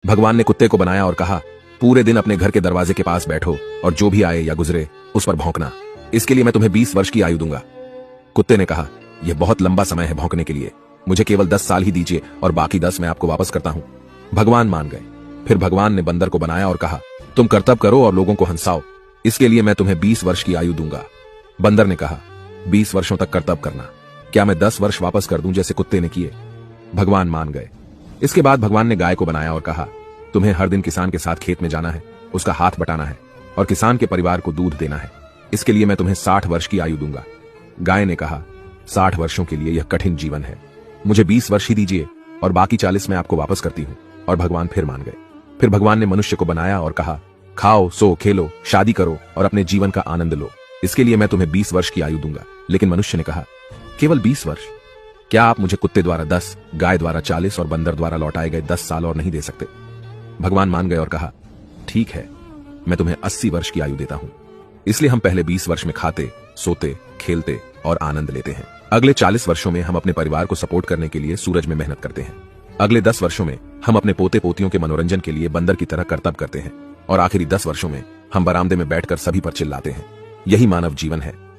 भगवान ने कुत्ते को बनाया और कहा, पूरे दिन अपने घर के दरवाजे के पास बैठो और जो भी आए या गुजरे उस पर भौंकना। इसके लिए मैं तुम्हें 20 वर्ष की आयु दूंगा। कुत्ते ने कहा, यह बहुत लंबा समय है भौंकने के लिए, मुझे केवल 10 साल ही दीजिए और बाकी 10 मैं आपको वापस करता हूं। भगवान मान गए। फिर भगवान ने बंदर को बनाया और कहा, तुम कर्तव्य करो और लोगों को हंसाओ, इसके लिए मैं तुम्हें 20 वर्ष की आयु दूंगा। बंदर ने कहा, 20 वर्षों तक कर्तव्य करना, क्या मैं 10 वर्ष वापस कर दूं जैसे कुत्ते ने किए? भगवान मान गए। इसके बाद भगवान ने गाय को बनाया और कहा, तुम्हें हर दिन किसान के साथ खेत में जाना है, उसका हाथ बटाना है और किसान के परिवार को दूध देना है, इसके लिए मैं तुम्हें 60 वर्ष की आयु दूंगा। गाय ने कहा, 60 वर्षों के लिए यह कठिन जीवन है, मुझे 20 वर्ष ही दीजिए और बाकी 40 मैं आपको वापस करती हूं। और भगवान फिर मान गए। फिर भगवान ने मनुष्य को बनाया और कहा, खाओ, सो, खेलो, शादी करो और अपने जीवन का आनंद लो, इसके लिए मैं तुम्हें 20 वर्ष की आयु दूंगा। लेकिन मनुष्य ने कहा, केवल 20 वर्ष? क्या आप मुझे कुत्ते द्वारा 10, गाय द्वारा 40 और बंदर द्वारा लौटाए गए 10 साल और नहीं दे सकते? भगवान मान गए और कहा, ठीक है, मैं तुम्हें 80 वर्ष की आयु देता हूं। इसलिए हम पहले 20 वर्ष में खाते, सोते, खेलते और आनंद लेते हैं। अगले 40 वर्षों में हम अपने परिवार को सपोर्ट करने के लिए सूरज में मेहनत करते हैं। अगले 10 वर्षों में हम अपने पोते पोतियों के मनोरंजन के लिए बंदर की तरह कर्तव्य करते हैं और आखिरी 10 वर्षों में हम बरामदे में बैठकर सभी पर चिल्लाते हैं। यही मानव जीवन है।